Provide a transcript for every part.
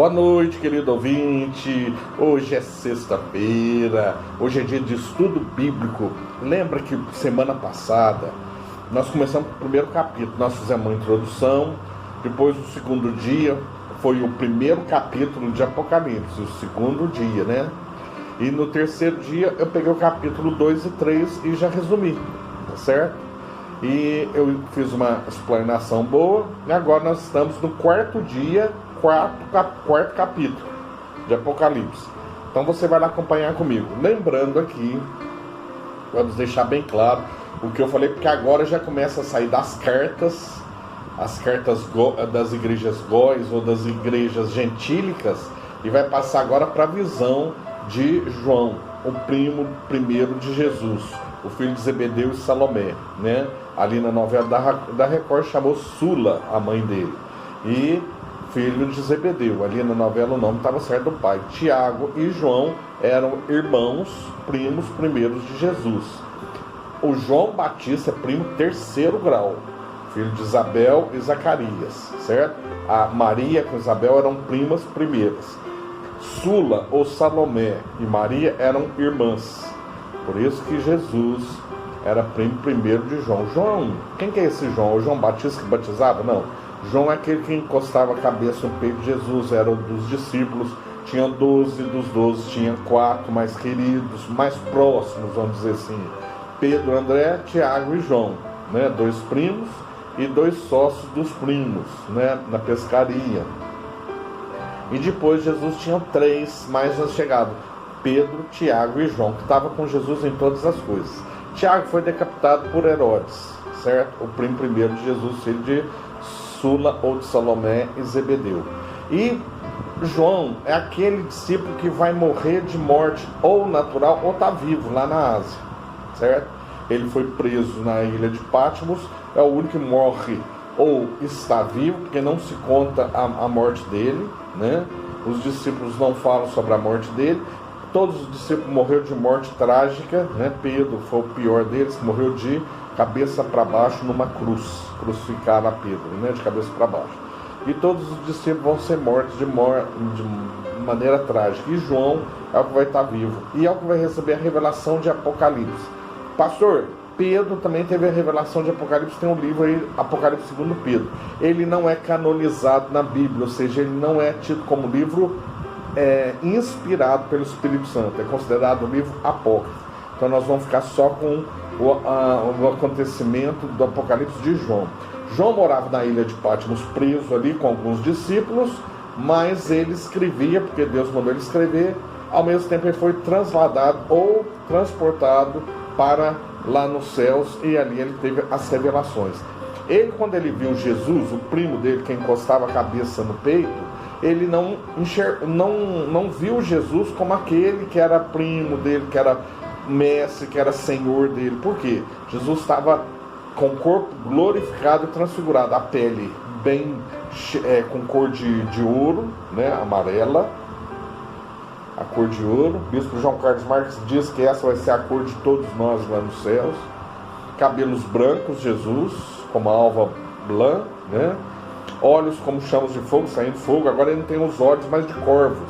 Boa noite, querido ouvinte. Hoje é sexta-feira, hoje é dia de estudo bíblico. Lembra que semana passada nós começamos com o primeiro capítulo, nós fizemos uma introdução, depois o segundo dia foi o primeiro capítulo de Apocalipse, o segundo dia, né? E no terceiro dia eu peguei o capítulo 2 e 3 e já resumi, tá certo? E eu fiz uma explanação boa, e agora nós estamos no quarto dia, quarto capítulo de Apocalipse. Então você vai lá acompanhar comigo. Lembrando aqui, vamos deixar bem claro o que eu falei, porque agora já começa a sair das cartas, as cartas das igrejas góis ou das igrejas gentílicas, e vai passar agora para a visão de João, o primo primeiro de Jesus, o filho de Zebedeu e Salomé, né? Ali na novela da Record chamou Sula, a mãe dele, e filho de Zebedeu. Ali na novela o nome estava certo do pai. Tiago e João eram irmãos, primos primeiros de Jesus. O João Batista é primo terceiro grau, filho de Isabel e Zacarias, certo? A Maria com Isabel eram primas primeiras. Sula ou Salomé e Maria eram irmãs. Por isso que Jesus era primo primeiro de João. João, quem que é esse João? O João Batista que batizava? Não. João é aquele que encostava a cabeça no peito de Jesus, era um dos discípulos. Tinha 12, dos 12 tinha 4 mais queridos, mais próximos, vamos dizer assim. Pedro, André, Tiago e João, né? 2 primos e 2 sócios dos primos, né? Na pescaria. E depois Jesus tinha 3 mais chegados: Pedro, Tiago e João, que estava com Jesus em todas as coisas. Tiago foi decapitado por Herodes, certo? O primo primeiro de Jesus, filho de Sula ou de Salomé e Zebedeu. E João é aquele discípulo que vai morrer de morte ou natural ou está vivo lá na Ásia, certo? Ele foi preso na ilha de Patmos, é o único que morre ou está vivo, porque não se conta a morte dele, né? Os discípulos não falam sobre a morte dele. Todos os discípulos morreram de morte trágica, né? Pedro foi o pior deles, que morreu de cabeça para baixo numa cruz. Crucificaram a Pedro, né? De cabeça para baixo. E todos os discípulos vão ser mortos de maneira trágica. E João é o que vai estar vivo. E é o que vai receber a revelação de Apocalipse. Pastor, Pedro também teve a revelação de Apocalipse. Tem um livro aí, Apocalipse segundo Pedro. Ele não é canonizado na Bíblia, ou seja, ele não é tido como livro inspirado pelo Espírito Santo. É considerado um livro apócrifo. Então nós vamos ficar só com o acontecimento do Apocalipse de João. João morava na ilha de Patmos, preso ali com alguns discípulos, mas ele escrevia, porque Deus mandou ele escrever. Ao mesmo tempo ele foi trasladado ou transportado para lá nos céus, e ali ele teve as revelações. Ele, quando ele viu Jesus, o primo dele, que encostava a cabeça no peito, ele não viu Jesus como aquele que era primo dele, que era mestre, que era senhor dele. Por quê? Jesus estava com o corpo glorificado e transfigurado, a pele bem com cor de ouro, né, amarela, a cor de ouro. O bispo João Carlos Marques diz que essa vai ser a cor de todos nós lá nos céus. Cabelos brancos, Jesus, como a alva blã, né? Olhos como chamas de fogo, saindo fogo. Agora ele não tem os olhos, mas de corvos.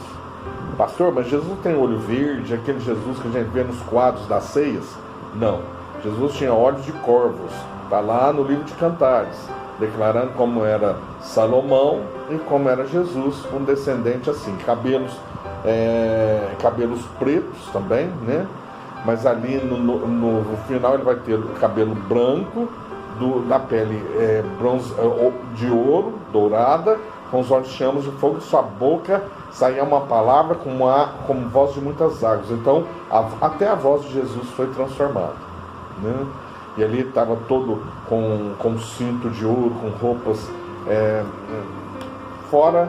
Pastor, mas Jesus tem olho verde, aquele Jesus que a gente vê nos quadros das ceias? Não. Jesus tinha olhos de corvos. Está lá no livro de Cantares, declarando como era Salomão e como era Jesus, um descendente assim. Cabelos pretos também, né? Mas ali no final ele vai ter o cabelo branco, da pele bronze, de ouro, dourada, com os olhos chamas de fogo, e sua boca saía uma palavra como voz de muitas águas. Então até a voz de Jesus foi transformada, né? E ali estava todo com cinto de ouro, com roupas fora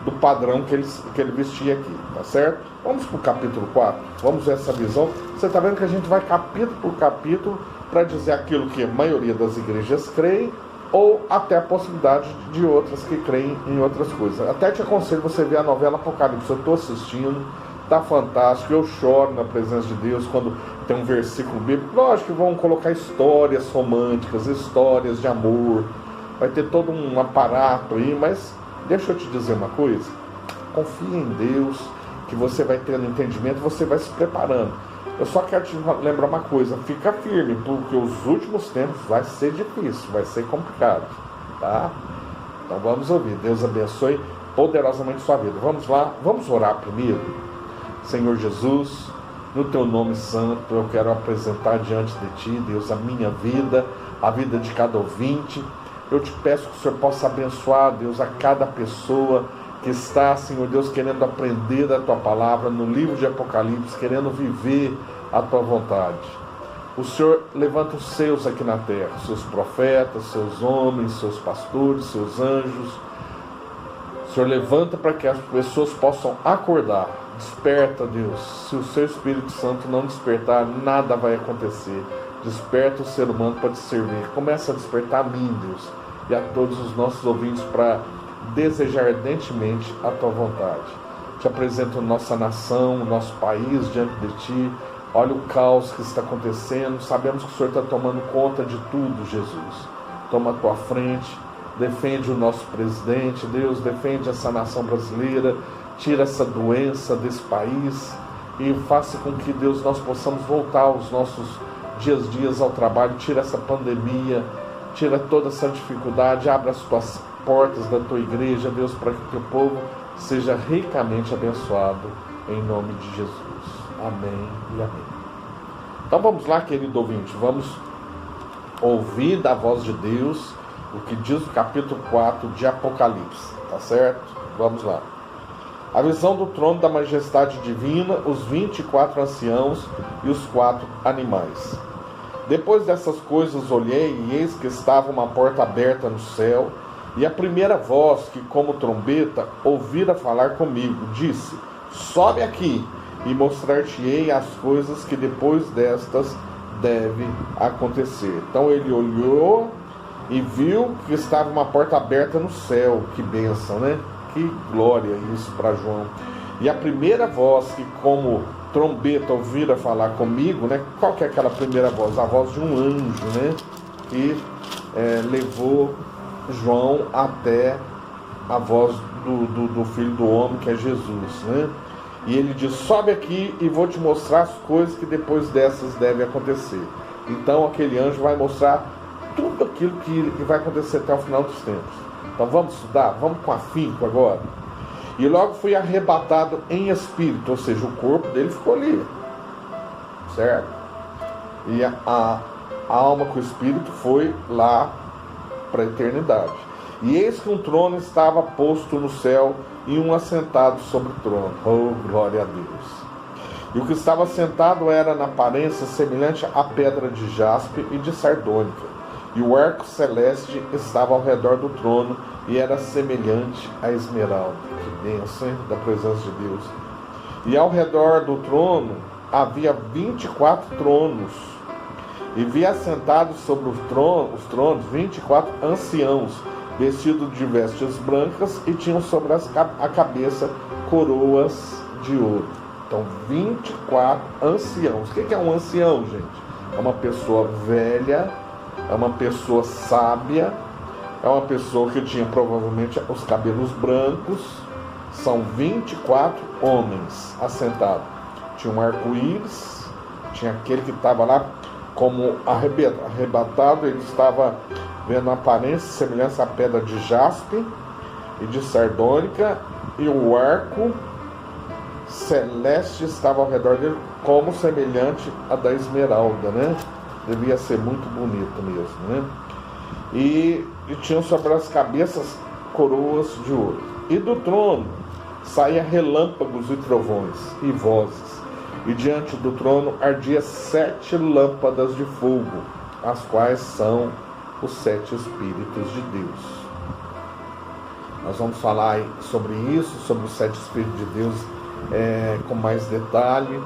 do padrão que ele vestia aqui, tá certo? Vamos para o capítulo 4, vamos ver essa visão. Você está vendo que a gente vai capítulo por capítulo para dizer aquilo que a maioria das igrejas creem, ou até a possibilidade de outras que creem em outras coisas. Até te aconselho você ver a novela Apocalipse. Eu estou assistindo, tá fantástico. Eu choro na presença de Deus quando tem um versículo bíblico. Lógico que vão colocar histórias românticas, histórias de amor, vai ter todo um aparato aí, mas deixa eu te dizer uma coisa. confia em Deus, que você vai tendo entendimento, você vai se preparando. Eu só quero te lembrar uma coisa, fica firme, porque os últimos tempos vai ser difícil, vai ser complicado, tá? Então vamos ouvir. Deus abençoe poderosamente sua vida. Vamos lá, vamos orar primeiro. Senhor Jesus, no teu nome santo, eu quero apresentar diante de ti, Deus, a minha vida, a vida de cada ouvinte. Eu te peço que o Senhor possa abençoar, Deus, a cada pessoa que está, Senhor Deus, querendo aprender da tua palavra no livro de Apocalipse, querendo viver a tua vontade. O Senhor levanta os seus aqui na terra, seus profetas, seus homens, seus pastores, seus anjos. O Senhor levanta para que as pessoas possam acordar. Desperta, Deus. Se o seu Espírito Santo não despertar, nada vai acontecer. Desperta o ser humano para te servir. Começa a despertar a mim, Deus, e a todos os nossos ouvintes para desejar ardentemente a tua vontade. Te apresento nossa nação, nosso país diante de ti. Olha o caos que está acontecendo. Sabemos que o Senhor está tomando conta de tudo, Jesus. Toma a tua frente. Defende o nosso presidente, Deus. Defende essa nação brasileira. Tira essa doença desse país. E faça com que, Deus, nós possamos voltar aos nossos dias ao trabalho. Tira essa pandemia. Tira toda essa dificuldade. Abra as tuas portas da tua igreja, Deus, para que o teu povo seja ricamente abençoado, em nome de Jesus. Amém e amém. Então vamos lá, querido ouvinte, vamos ouvir da voz de Deus o que diz o capítulo 4 de Apocalipse, tá certo? Vamos lá. A visão do trono da majestade divina, os 24 anciãos e os 4 animais. Depois dessas coisas olhei, e eis que estava uma porta aberta no céu, e a primeira voz que, como trombeta, ouvira falar comigo, disse: sobe aqui, e mostrar-te-ei as coisas que depois destas devem acontecer. Então ele olhou e viu que estava uma porta aberta no céu. Que bênção, né? Que glória isso para João. E a primeira voz que, como trombeta, ouvira falar comigo, né? Qual que é aquela primeira voz? A voz de um anjo, né? Que levou João até a voz do Filho do Homem, que é Jesus, né? E ele diz: sobe aqui e vou te mostrar as coisas que depois dessas devem acontecer. Então aquele anjo vai mostrar tudo aquilo que vai acontecer até o final dos tempos. Então vamos estudar, vamos com afinco agora. E logo fui arrebatado em espírito, ou seja, o corpo dele ficou ali, certo? E a alma com o espírito foi lá para a eternidade. E eis que um trono estava posto no céu e um assentado sobre o trono. Oh, glória a Deus! E o que estava sentado era na aparência semelhante à pedra de jaspe e de sardônica. E o arco celeste estava ao redor do trono e era semelhante à esmeralda. Que bênção, hein? Da presença de Deus. E ao redor do trono havia 24 tronos. E vi assentados sobre os tronos 24 anciãos, vestidos de vestes brancas, e tinham sobre a cabeça coroas de ouro. Então, 24 anciãos. O que é um ancião, gente? É uma pessoa velha, é uma pessoa sábia, é uma pessoa que tinha provavelmente os cabelos brancos. São 24 homens assentados. Tinha um arco-íris, tinha aquele que estava lá como arrebatado, ele estava vendo a aparência semelhança à pedra de jaspe e de sardônica, e o arco celeste estava ao redor dele como semelhante à da esmeralda, né? Devia ser muito bonito mesmo, né? E tinham sobre as cabeças coroas de ouro. E do trono saía relâmpagos e trovões e vozes. E diante do trono ardia 7 lâmpadas de fogo, as quais são os 7 Espíritos de Deus. Nós vamos falar sobre isso, sobre os 7 Espíritos de Deus, com mais detalhe.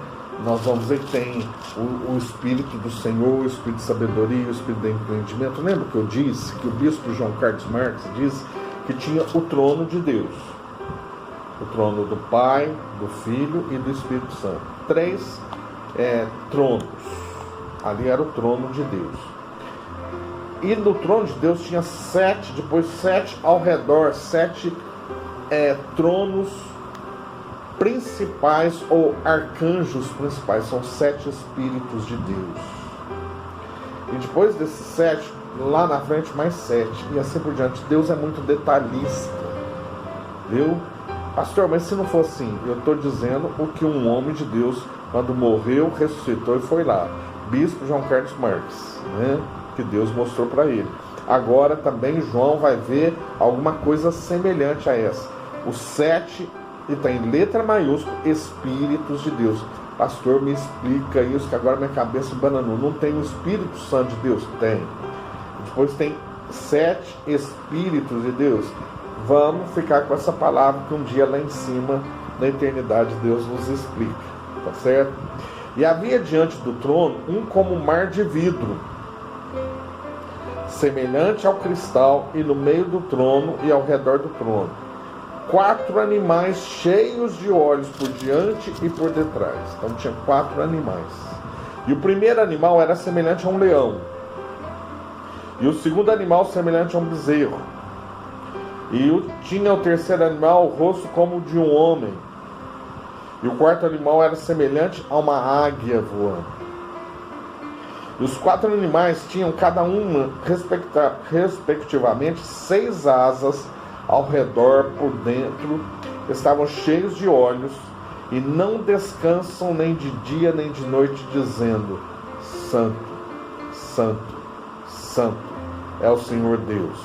Nós vamos ver que tem o Espírito do Senhor, o Espírito de sabedoria, o Espírito de entendimento. Lembra que eu disse que o bispo João Carlos Marques disse que tinha o trono de Deus? O trono do Pai, do Filho e do Espírito Santo. 3 tronos. Ali era o trono de Deus. E no trono de Deus tinha 7, depois 7 ao redor, 7 tronos principais ou arcanjos principais, são 7 espíritos de Deus. E depois desses 7, lá na frente mais 7, e assim por diante. Deus é muito detalhista, viu? Pastor, mas se não for assim, eu estou dizendo o que um homem de Deus, quando morreu, ressuscitou e foi lá, Bispo João Carlos Marques, né? Que Deus mostrou para ele. Agora também João vai ver alguma coisa semelhante a essa. O 7, e está em letra maiúscula, Espíritos de Deus. Pastor, me explica isso, que agora minha cabeça bananou. Não tem o Espírito Santo de Deus? Tem. Depois tem 7 Espíritos de Deus. Vamos ficar com essa palavra que um dia lá em cima, na eternidade, Deus nos explica. Tá certo? E havia diante do trono um como mar de vidro, semelhante ao cristal, e no meio do trono e ao redor do trono 4 animais cheios de olhos por diante e por detrás. Então tinha 4 animais. E o primeiro animal era semelhante a um leão. E o segundo animal semelhante a um bezerro. E tinha o terceiro animal o rosto como o de um homem. E o quarto animal era semelhante a uma águia voando. E os 4 animais tinham cada uma, respectivamente, 6 asas ao redor, por dentro, estavam cheios de olhos, e não descansam nem de dia nem de noite, dizendo: Santo, Santo, Santo é o Senhor Deus,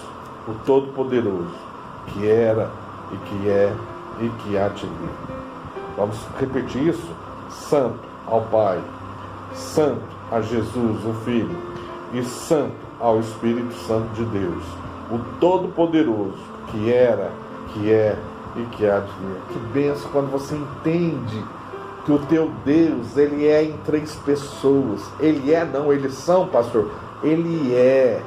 o Todo-Poderoso, que era e que é e que há de vir. Vamos repetir isso? Santo ao Pai, Santo a Jesus, o Filho, e Santo ao Espírito Santo de Deus, o Todo-Poderoso, que era, que é e que há de vir. Que benção quando você entende que o teu Deus, ele é em 3 pessoas. Ele é, não, eles são, pastor. Ele é.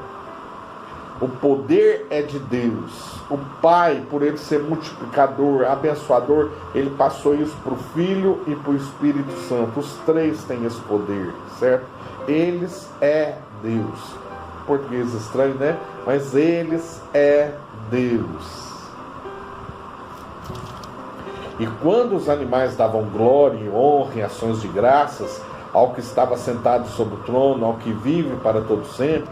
O poder é de Deus. O Pai, por ele ser multiplicador, abençoador, ele passou isso para o Filho e para o Espírito Santo. Os 3 têm esse poder, certo? Eles é Deus. Português estranho, né? Mas eles é Deus. E quando os animais davam glória e honra e ações de graças ao que estava sentado sobre o trono, ao que vive para todo sempre,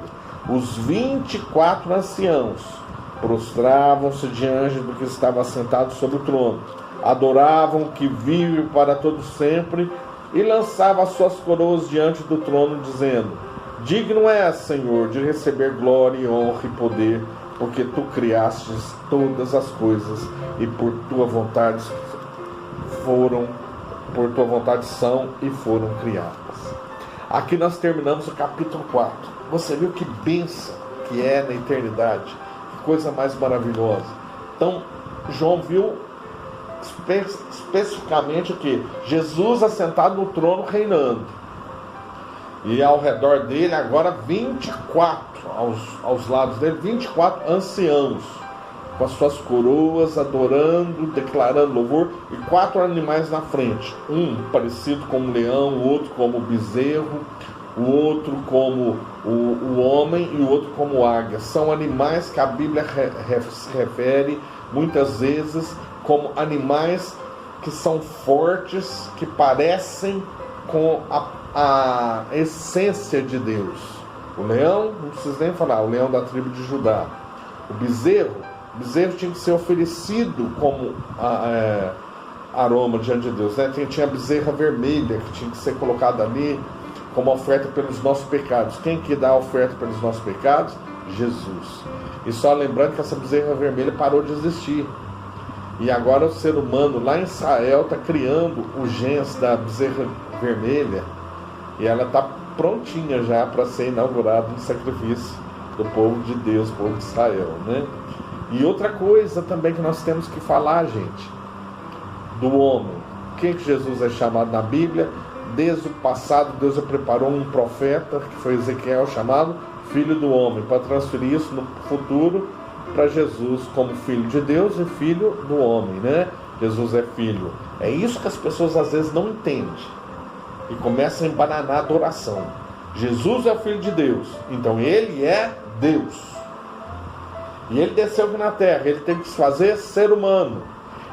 os 24 anciãos prostravam-se diante do que estava sentado sobre o trono, adoravam o que vive para todo sempre e lançavam as suas coroas diante do trono, dizendo: Digno és, Senhor, de receber glória e honra e poder, porque tu criastes todas as coisas e por tua vontade são e foram criadas. Aqui nós terminamos o capítulo 4. Você viu que bênção que é na eternidade? Que coisa mais maravilhosa. Então, João viu especificamente o que? Jesus assentado no trono reinando. E ao redor dele agora 24, aos lados dele, 24 anciãos, com as suas coroas, adorando, declarando louvor, e 4 animais na frente. Um parecido com um leão, o outro como o bezerro, o outro como o homem e o outro como águia. São animais que a Bíblia se refere muitas vezes como animais que são fortes, que parecem com a essência de Deus. O leão, não preciso nem falar, o leão da tribo de Judá. O bezerro tinha que ser oferecido como aroma diante de Deus, né? Tinha a bezerra vermelha que tinha que ser colocada ali como oferta pelos nossos pecados. Quem que dá a oferta pelos nossos pecados? Jesus. E só lembrando que essa bezerra vermelha parou de existir. E agora o ser humano lá em Israel está criando o gens da bezerra vermelha, e ela está prontinha já para ser inaugurada no sacrifício do povo de Deus, povo de Israel, né? E outra coisa também que nós temos que falar, gente, do homem. Quem que Jesus é chamado na Bíblia? Desde o passado, Deus preparou um profeta, que foi Ezequiel, chamado Filho do Homem, para transferir isso no futuro para Jesus como Filho de Deus e Filho do Homem, né? Jesus é Filho. É isso que as pessoas às vezes não entendem e começam a embananar a adoração. Jesus é o Filho de Deus, então Ele é Deus. E Ele desceu aqui na terra, Ele teve que se fazer ser humano.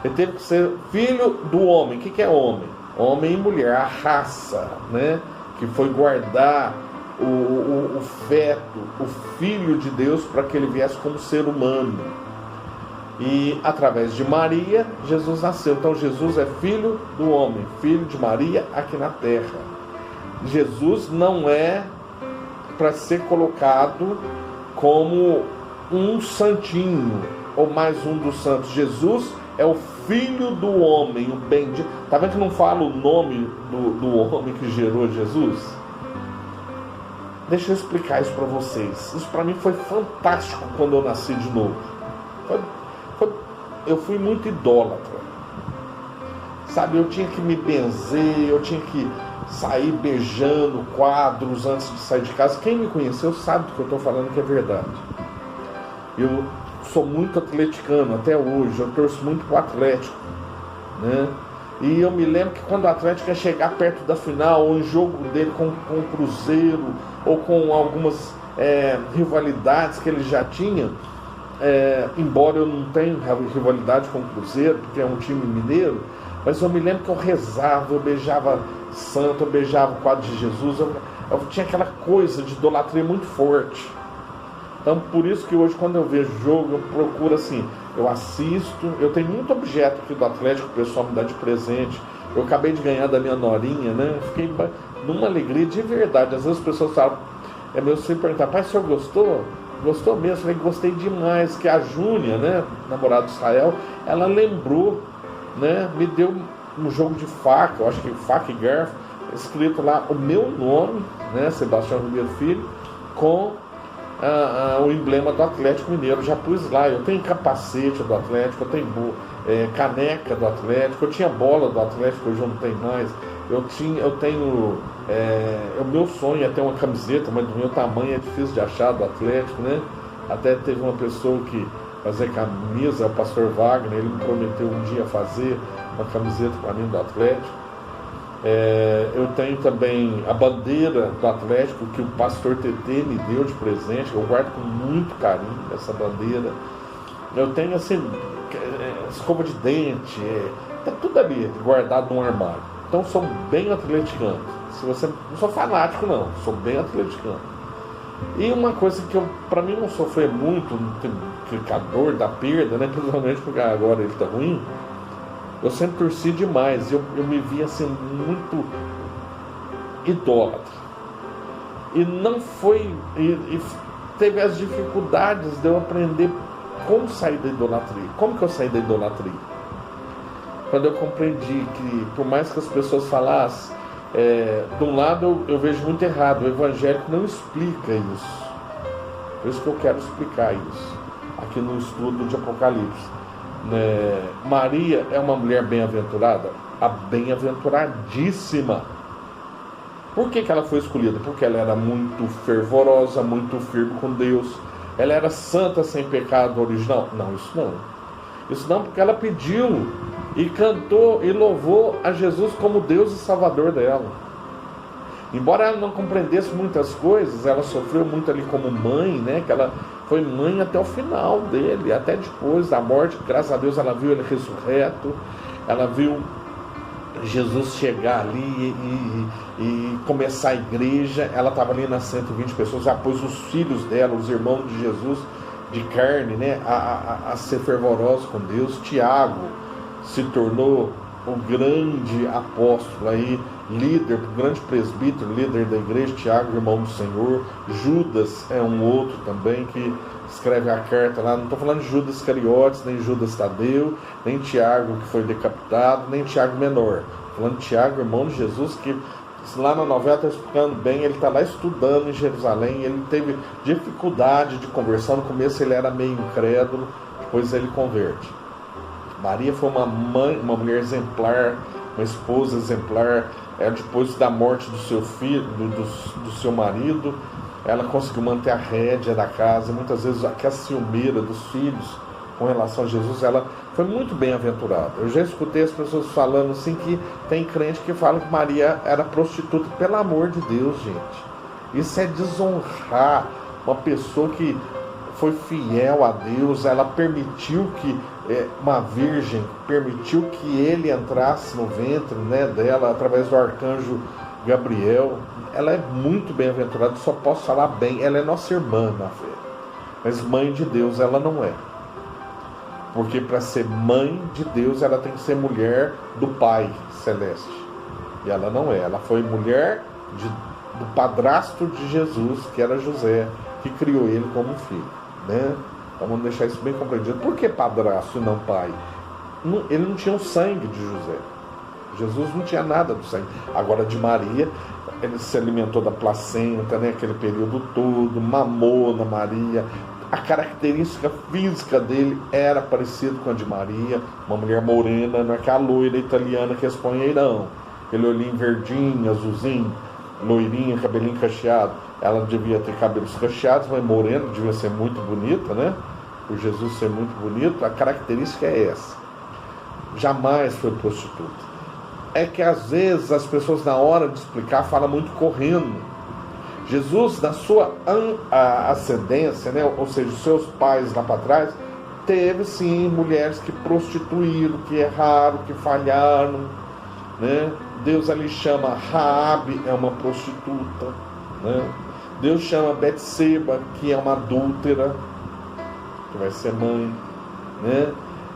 Ele teve que ser filho do homem. O que é homem? Homem e mulher, a raça, né? Que foi guardar o feto, o filho de Deus, para que ele viesse como ser humano. E através de Maria, Jesus nasceu. Então Jesus é filho do homem, filho de Maria aqui na terra. Jesus não é para ser colocado como um santinho ou mais um dos santos. Jesus é o filho do homem, o bendito. Tá vendo que não fala o nome do homem que gerou Jesus? Deixa eu explicar isso para vocês. Isso para mim foi fantástico quando eu nasci de novo. Eu fui muito idólatra. Sabe, eu tinha que me benzer, eu tinha que sair beijando quadros antes de sair de casa. Quem me conheceu sabe do que eu estou falando, que é verdade. Eu sou muito atleticano até hoje, eu torço muito pro Atlético, né? E eu me lembro que quando o Atlético ia chegar perto da final, ou em jogo dele com o Cruzeiro, ou com algumas rivalidades que ele já tinha, embora eu não tenha rivalidade com o Cruzeiro, porque é um time mineiro, mas eu me lembro que eu rezava, eu beijava santo, eu beijava o quadro de Jesus, eu tinha aquela coisa de idolatria muito forte. Então, por isso que hoje, quando eu vejo jogo, eu procuro assim, eu assisto, eu tenho muito objeto aqui do Atlético, o pessoal me dá de presente. Eu acabei de ganhar da minha norinha, né? Eu fiquei numa alegria de verdade. Às vezes as pessoas falam, meu sempre perguntar, pai, o senhor gostou? Gostou mesmo? Eu falei, gostei demais, que a Júnia, né, namorada do Israel, ela lembrou, né, me deu um jogo de faca, eu acho que faca e garfo, escrito lá o meu nome, né, Sebastião Ribeiro Filho, com o emblema do Atlético Mineiro. Eu já pus lá, eu tenho capacete do Atlético, eu tenho caneca do Atlético, eu tinha bola do Atlético, hoje eu não tenho mais. Eu tenho, o meu sonho é ter uma camiseta, mas do meu tamanho é difícil de achar, do Atlético, né? Até teve uma pessoa que fazia camisa, o pastor Wagner, ele me prometeu um dia fazer uma camiseta para mim do Atlético. Eu tenho também a bandeira do Atlético que o pastor TT me deu de presente, eu guardo com muito carinho essa bandeira. Eu tenho assim, escova de dente, tá tudo ali guardado num armário. Então sou bem atleticano. Se você, não sou fanático não, sou bem atleticano. E uma coisa que para mim não sofrer muito, não ficar dor da perda, né? Principalmente porque agora ele tá ruim. Eu sempre torci demais, eu me via assim muito idólatra. E não foi. E teve as dificuldades de eu aprender como sair da idolatria. Como que eu saí da idolatria? Quando eu compreendi que, por mais que as pessoas falassem, de um lado eu vejo muito errado, o evangélico não explica isso. Por isso que eu quero explicar isso aqui no estudo de Apocalipse. Maria é uma mulher bem-aventurada? A bem-aventuradíssima. Por que ela foi escolhida? Porque ela era muito fervorosa, muito firme com Deus. Ela era santa, sem pecado original? Não, isso não. Isso não, porque ela pediu e cantou e louvou a Jesus como Deus e Salvador dela. Embora ela não compreendesse muitas coisas, ela sofreu muito ali como mãe, né? Que ela foi mãe até o final dele, até depois da morte. Graças a Deus ela viu ele ressurreto, ela viu Jesus chegar ali e começar a igreja. Ela estava ali nas 120 pessoas, já pôs os filhos dela, os irmãos de Jesus de carne, né? A ser fervoroso com Deus. Tiago se tornou o grande apóstolo aí, líder, grande presbítero, líder da igreja. Tiago, irmão do Senhor. Judas é um outro também que escreve a carta lá. Não estou falando de Judas Iscariotes, nem Judas Tadeu, nem Tiago que foi decapitado, nem Tiago menor. Estou falando de Tiago, irmão de Jesus, que lá na novela está explicando bem. Ele está lá estudando em Jerusalém. Ele teve dificuldade de conversão. No começo ele era meio incrédulo, depois ele converte. Maria foi uma mãe, uma mulher exemplar, uma esposa exemplar. Depois da morte do seu filho, do seu marido, ela conseguiu manter a rédea da casa. Muitas vezes a ciumeira dos filhos com relação a Jesus, ela foi muito bem-aventurada. Eu já escutei as pessoas falando assim, que tem crente que fala que Maria era prostituta. Pelo amor de Deus, gente, isso é desonrar uma pessoa que foi fiel a Deus. Ela permitiu que uma virgem, permitiu que ele entrasse no ventre, né, dela através do arcanjo Gabriel. Ela é muito bem-aventurada, só posso falar bem. Ela é nossa irmã na fé, mas mãe de Deus ela não é, porque para ser mãe de Deus ela tem que ser mulher do Pai Celeste, e ela não é. Ela foi mulher do padrasto de Jesus, que era José, que criou ele como filho, né? Então vamos deixar isso bem compreendido. Por que padrasto e não pai? Ele não tinha o sangue de José. Jesus não tinha nada do sangue. Agora de Maria, ele se alimentou da placenta, né, aquele período todo, mamou na Maria. A característica física dele era parecida com a de Maria, uma mulher morena, não é aquela loira italiana que expõe aí não. Aquele olhinho verdinho, azulzinho, loirinha, cabelinho cacheado. Ela devia ter cabelos cacheados, mas morena, devia ser muito bonita, né? Por Jesus ser muito bonito, a característica é essa. Jamais foi prostituta. É que às vezes as pessoas na hora de explicar falam muito correndo. Jesus, na sua ascendência, né? Ou seja, os seus pais lá para trás, teve sim mulheres que prostituíram, que erraram, que falharam, né? Deus ali chama Raabe, é uma prostituta, né? Deus chama Betseba, que é uma adúltera, que vai ser mãe, né?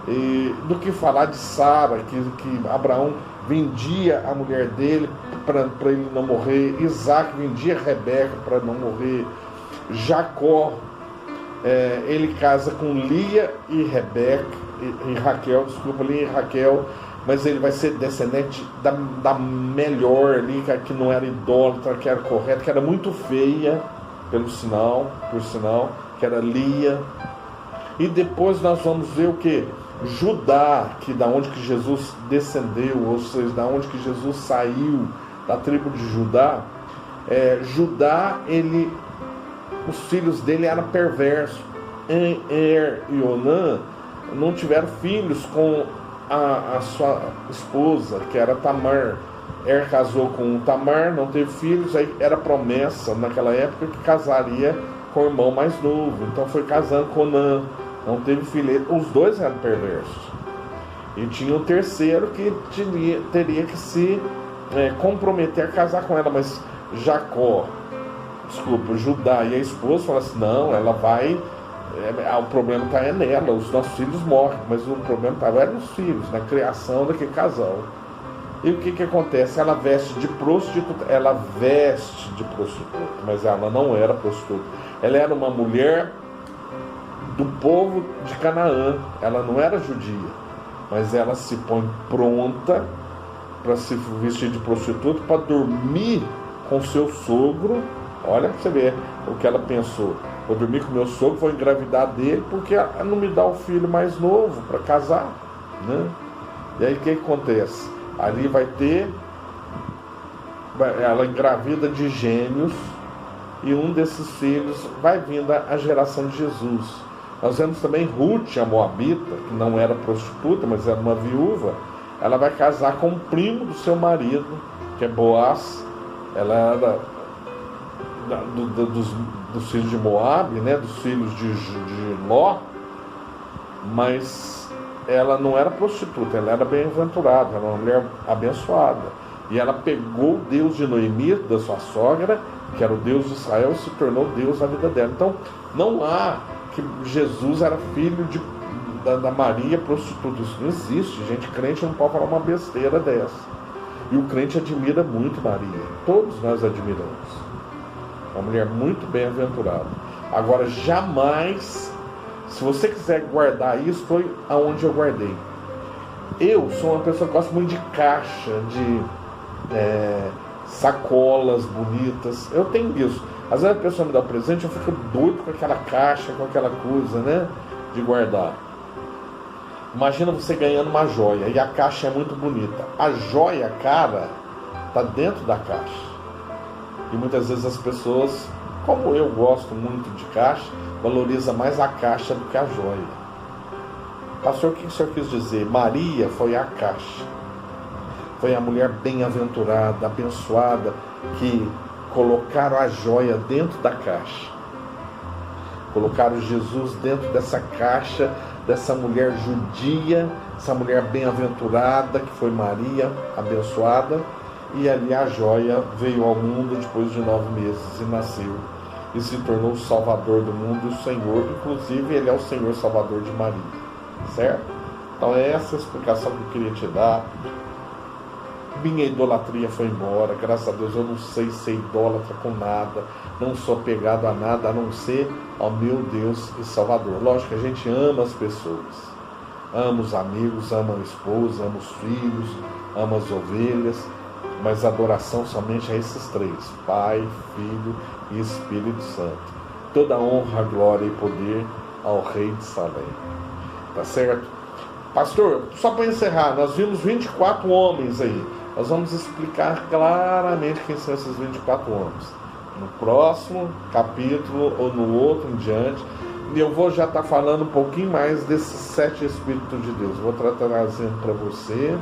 E do que falar de Sara, que Abraão vendia a mulher dele para ele não morrer. Isaac vendia Rebeca para não morrer. Jacó, ele casa com Lia e Rebeca, e Raquel, desculpa, Lia e Raquel, mas ele vai ser descendente da melhor ali, que não era idólatra, que era correta, que era muito feia, por sinal, que era Lia. E depois nós vamos ver o que? Judá, que da onde que Jesus descendeu, ou seja, da onde que Jesus saiu, da tribo de Judá. Judá, os filhos dele eram perversos. E Onã não tiveram filhos com a sua esposa, que era Tamar. Casou com Tamar, não teve filhos, aí era promessa naquela época que casaria com o irmão mais novo, então foi casando com Onã, não teve filho. Os dois eram perversos, e tinha o terceiro que teria que se comprometer a casar com ela, mas Judá e a esposa falaram assim: não, ela vai, o problema está nela, os nossos filhos morrem, mas o problema estava nos filhos, na criação daquele casal. E o que acontece? Ela veste de prostituta, mas ela não era prostituta. Ela era uma mulher do povo de Canaã, ela não era judia, mas ela se põe pronta para se vestir de prostituta, para dormir com seu sogro. Olha para você ver o que ela pensou: vou dormir com meu sogro, vou engravidar dele, porque ela não me dá o filho mais novo para casar, né? E aí o que acontece? Ali ela engravida de gêmeos, e um desses filhos vai vindo a geração de Jesus. Nós vemos também Ruth, a Moabita, que não era prostituta, mas era uma viúva. Ela vai casar com um primo do seu marido, que é Boaz. Ela era dos filhos de Moabe, né, dos filhos de Ló, mas ela não era prostituta, ela era bem-aventurada, era uma mulher abençoada. E ela pegou o Deus de Noemi, da sua sogra, que era o Deus de Israel, e se tornou Deus na vida dela. Então, não há que Jesus era filho da Maria prostituta. Isso não existe. Gente crente não pode falar uma besteira dessa. E o crente admira muito Maria. Todos nós admiramos. Uma mulher muito bem-aventurada. Agora, jamais, se você quiser guardar isso, foi aonde eu guardei. Eu sou uma pessoa que gosta muito de caixa, de sacolas bonitas. Eu tenho isso. Às vezes a pessoa me dá um presente, eu fico doido com aquela caixa, com aquela coisa, né, de guardar. Imagina você ganhando uma joia e a caixa é muito bonita. A joia cara está dentro da caixa. E muitas vezes as pessoas, como eu gosto muito de caixa, valoriza mais a caixa do que a joia. Pastor, o que o senhor quis dizer? Maria foi a caixa. Foi a mulher bem-aventurada, abençoada, que colocaram a joia dentro da caixa. Colocaram Jesus dentro dessa caixa, dessa mulher judia, essa mulher bem-aventurada, que foi Maria, abençoada, e ali a joia veio ao mundo depois de 9 meses e nasceu, e se tornou o Salvador do mundo, o Senhor, inclusive ele é o Senhor Salvador de Maria, certo? Então é essa a explicação que eu queria te dar. Minha idolatria foi embora, graças a Deus eu não sei ser idólatra com nada, não sou apegado a nada a não ser ao meu Deus e Salvador. Lógico que a gente ama as pessoas, ama os amigos, ama a esposa, ama os filhos, ama as ovelhas, mas a adoração somente a esses 3, Pai, Filho e Espírito Santo. Toda honra, glória e poder ao Rei de Salém. Tá certo? Pastor, só para encerrar, nós vimos 24 homens aí. Nós vamos explicar claramente quem são esses 24 homens no próximo capítulo ou no outro em diante. E eu vou já estar falando um pouquinho mais desses 7 Espíritos de Deus. Vou estar trazendo para você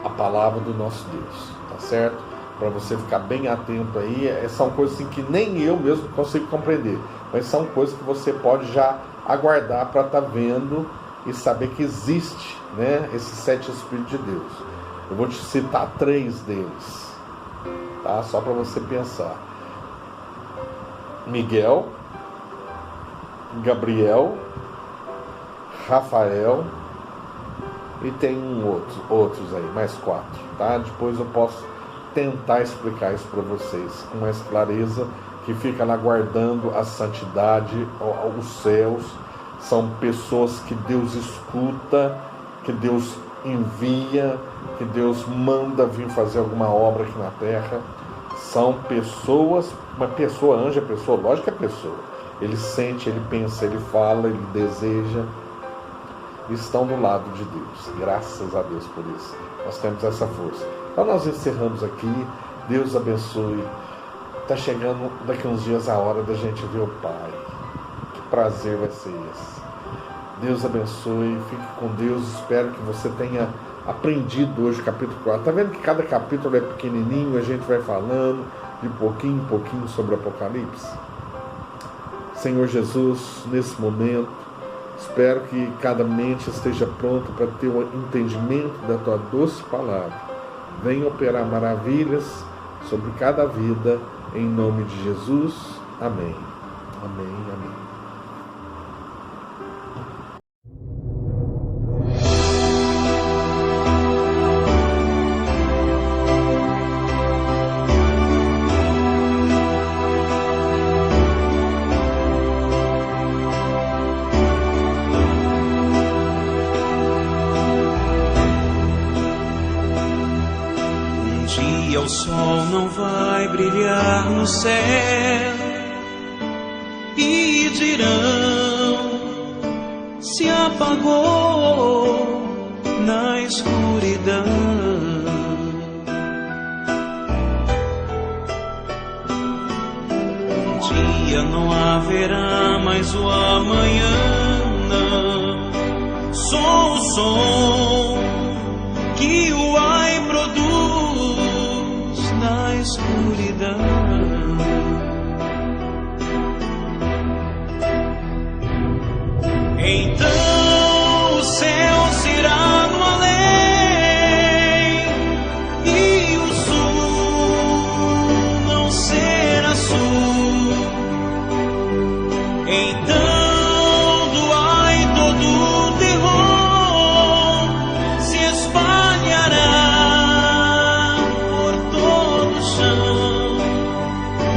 a palavra do nosso Deus, tá certo? Para você ficar bem atento aí. São coisas assim que nem eu mesmo consigo compreender, mas são coisas que você pode já aguardar para estar vendo e saber que existe, né, esses 7 Espíritos de Deus. Eu vou te citar 3 deles, tá? Só para você pensar: Miguel, Gabriel, Rafael, e tem outros aí, mais 4, tá? Depois eu posso tentar explicar isso para vocês com mais clareza, que fica lá guardando a santidade, os céus. São pessoas que Deus escuta, que Deus envia, que Deus manda vir fazer alguma obra aqui na terra. São pessoas, uma pessoa, anjo é pessoa, lógico que é pessoa. Ele sente, ele pensa, ele fala, ele deseja. Estão do lado de Deus, graças a Deus por isso. Nós temos essa força. Então nós encerramos aqui. Deus abençoe. Está chegando daqui uns dias a hora da gente ver o Pai. Que prazer vai ser esse. Deus abençoe, fique com Deus. Espero que você tenha aprendido hoje o capítulo 4. Está vendo que cada capítulo é pequenininho, a gente vai falando de pouquinho em pouquinho sobre o Apocalipse? Senhor Jesus, nesse momento, espero que cada mente esteja pronta para ter o entendimento da Tua doce palavra. Venha operar maravilhas sobre cada vida, em nome de Jesus. Amém. Amém, amém. O sol não vai brilhar no céu e dirão: se apagou na escuridão. Um dia não haverá mais o amanhã, não. Só o som que o ai produz na escuridão. Então o céu será no além e o sul não será sul. Então do ai todo o terror se espalhará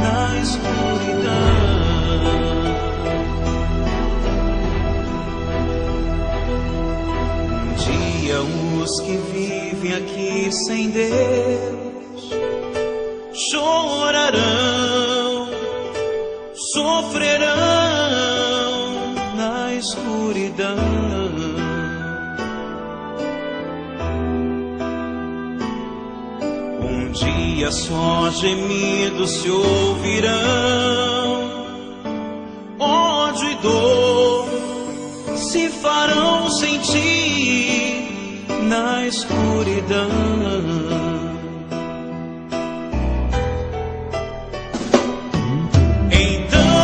na escuridão. Um dia os que vivem aqui sem Deus chorarão, sofrerão na escuridão. Um dia só gemidos se ouvirão, ódio e dor se farão sentir na escuridão. Então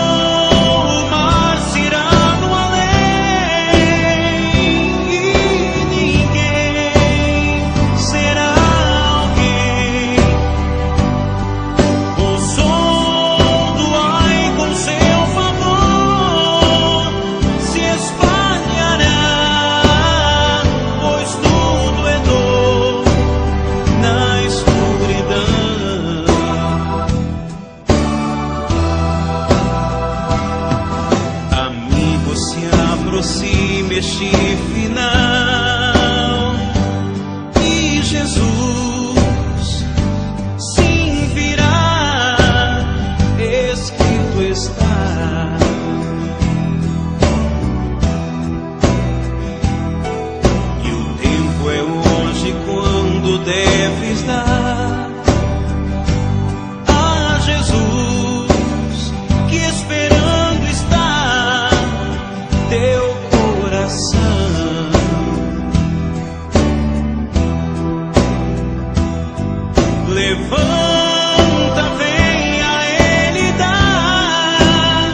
Levanta, vem a Ele dar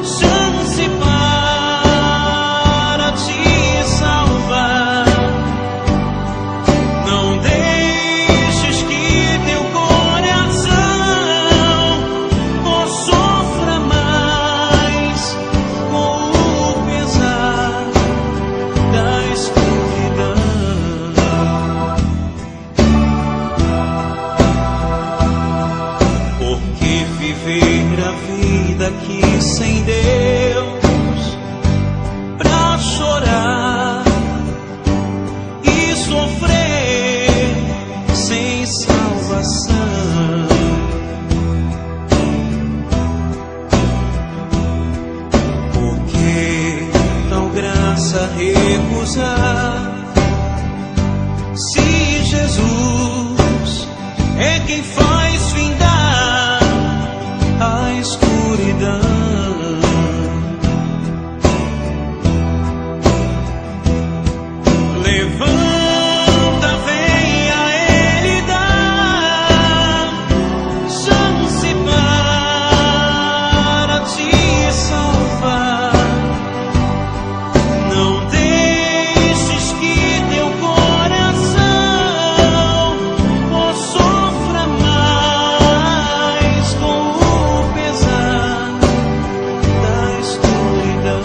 chance para te salvar. Não deixes que teu coração sofra mais com o pesar da escuridão. Porque viver a vida aqui sem Deus pra chorar e sofrer sem salvação. Porque tal graça recusar, se Jesus é quem faz findar a escuridão. Levanta, vem a Ele dar chance para te salvar. Não deixes que teu coração sofra mais com o pesar da escuridão.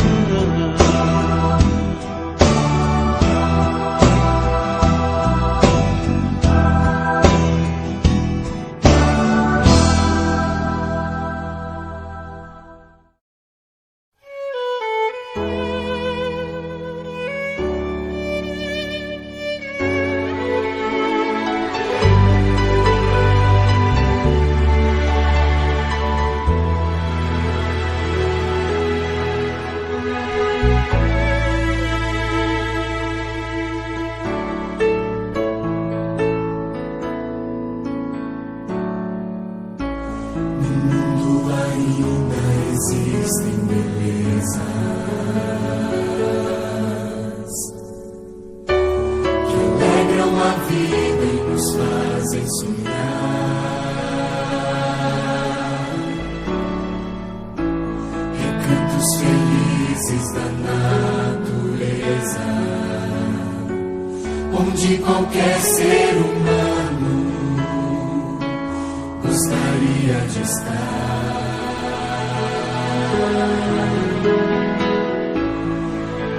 No mundo ainda existem belezas que alegram a vida e nos fazem sonhar. Recantos felizes da natureza, onde qualquer ser humano gostaria de estar.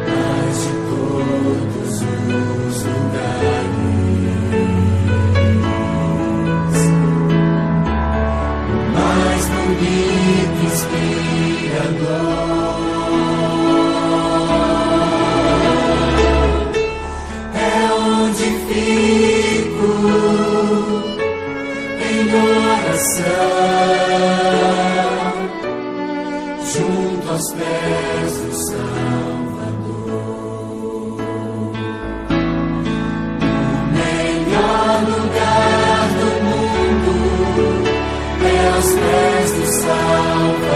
Mas de todos os lugares, o mais bonito e inspirador é onde fico em oração, junto aos pés do Salvador. O melhor lugar do mundo é aos pés do Salvador.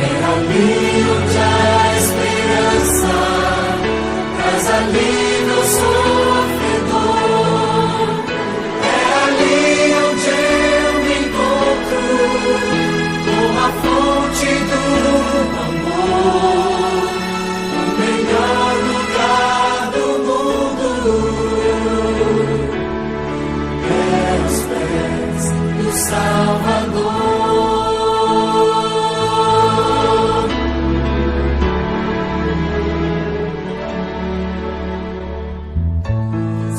É ali onde a esperança traz alívio ao sofredor. É ali onde eu me encontro com a fonte do amor. O melhor lugar do mundo é aos pés do Salvador.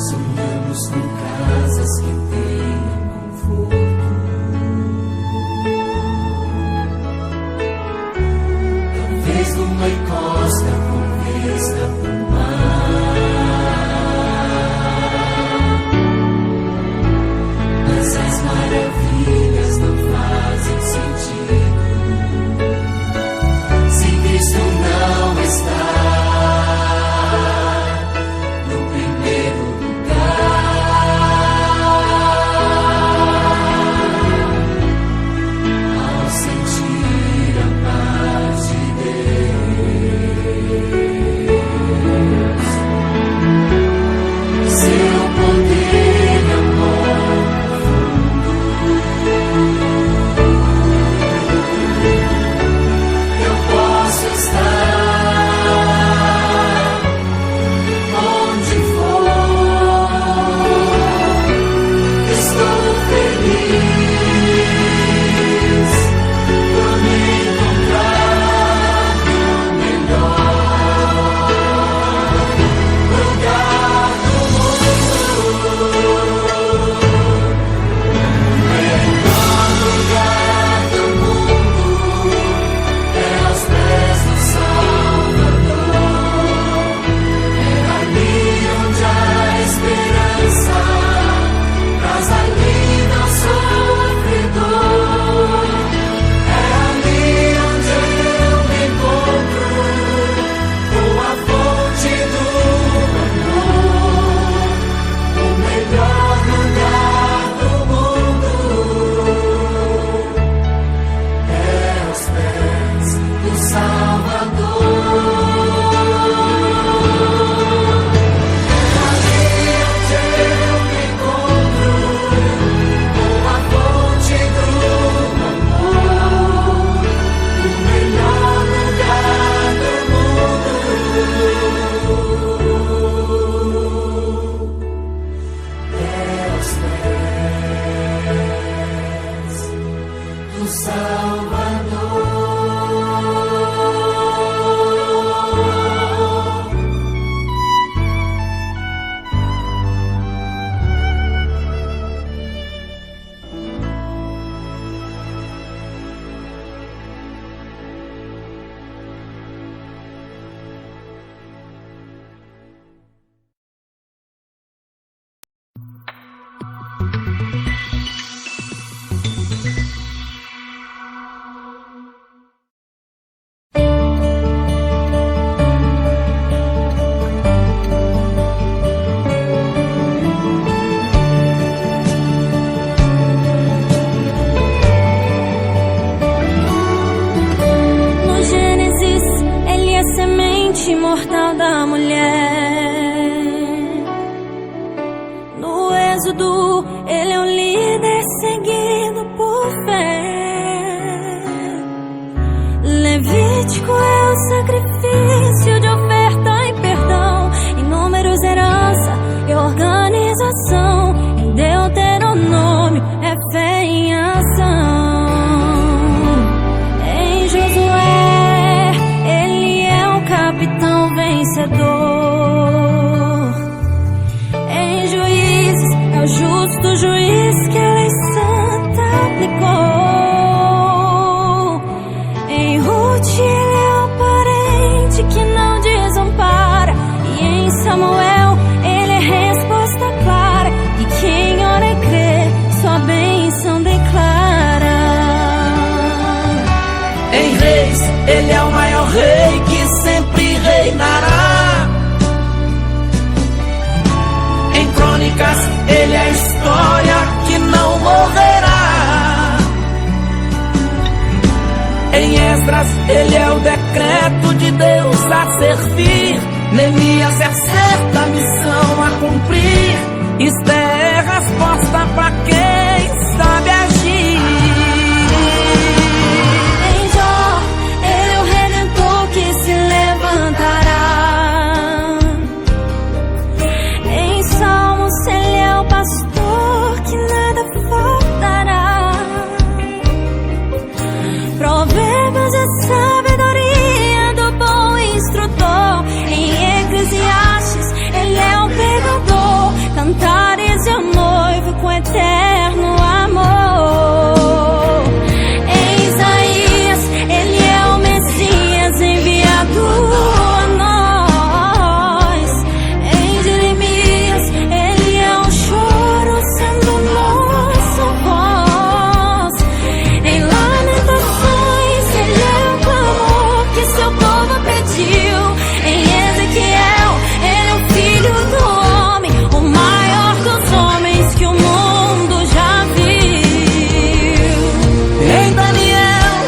Sonhamos com casas que tenham conforto, talvez numa encosta com vista pro mar. Mas as maravilhas não fazem sentido se Cristo não está no primeiro lugar. Êxodo, ele é um líder seguido por fé. Levítico é o sacrifício de oferta e perdão. Em Números, herança e organização. Em Deuteronômio é fé em ação. Em Josué, ele é um capitão vencedor. Em Juízes, é o justo juiz que a lei santa aplicou. Em Ruth, ele é o parente que não desampara. E em Samuel, ele é resposta clara. E quem ora e crê, sua bênção declara. Em Reis, ele é o maior rei que sempre reinará. Em Crônicas, ele é a história que não morrerá. Em Esdras, ele é o decreto de Deus a servir. Neemias é certa missão a cumprir. Isto é resposta pra quem sabe agir. Em Jó, ele é o redentor que se levantará. Em Salmos, ele é o pastor que nada faltará. Provérbios é sabedoria do bom instrutor. Em Eclesiastes, ele é o pegador. Cantares é o noivo com eterno amor. Em Isaías, ele é o Messias enviado a nós. Em Jeremias, ele é o choro sendo nossa voz. Em Lamentações, ele é o clamor que seu povo pediu. Em Ezequiel, ele é o filho do homem, o maior dos homens que o mundo já viu. Em Daniel,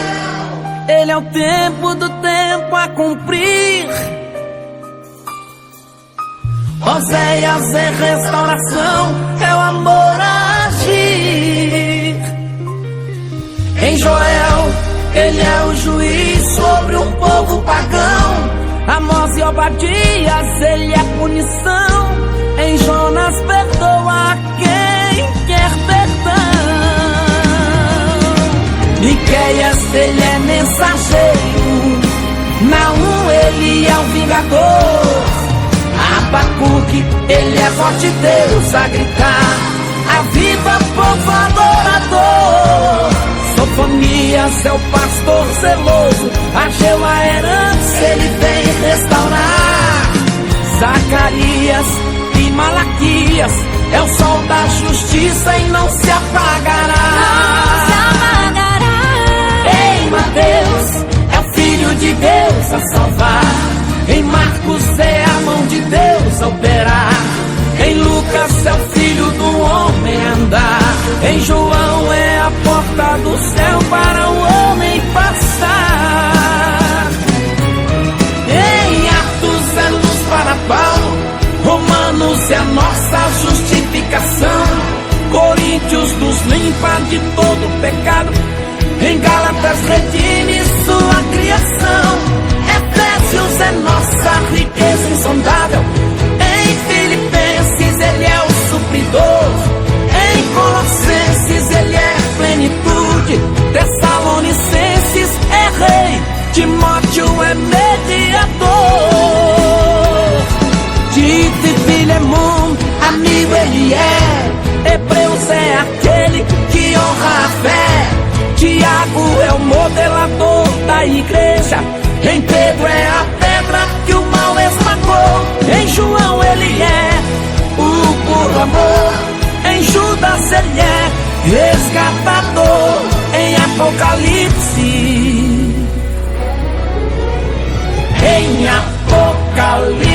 ele é o tempo do tempo a cumprir. Oséias é restauração, é o amor a agir. Em Joel, ele é o juiz sobre um povo pagão. Amós e Obadias, ele é punição. Em Jonas, perdoa quem quer perdão. Miqueias, ele é mensageiro. Naum, ele é o vingador. Abacuque, ele é voz de Deus a gritar. Aviva, povo adorador. Sofonias é o pastor zeloso. Ageu a herança, ele vem restaurar. Zacarias e Malaquias é o sol da justiça e não se apagará. Não se apagará. Em Mateus, é o Filho de Deus a salvar. Em Marcos, é a mão de Deus a operar. Em Lucas, é o Filho do homem a andar. Em João, é a porta do céu para o homem passar. Em Atos, é luz para Paulo. Romanos, é a nossa justificação. Coríntios, nos limpa de todo pecado. Em Gálatas, redime sua criação. Efésios, é nossa riqueza insondável. Em Filipenses, ele é o supridor. Em Colossenses, ele é plenitude. Tessalonicenses, é rei. Timóteo, é mediador. Tito e Filemon, amigo ele é. Hebreus é aquele que honra a fé. Tiago é o modelador da igreja. Em Pedro é a pedra que o mal esmagou. Em João ele é o puro amor. Em Judas ele é resgatador. Em Apocalipse, em Apocalipse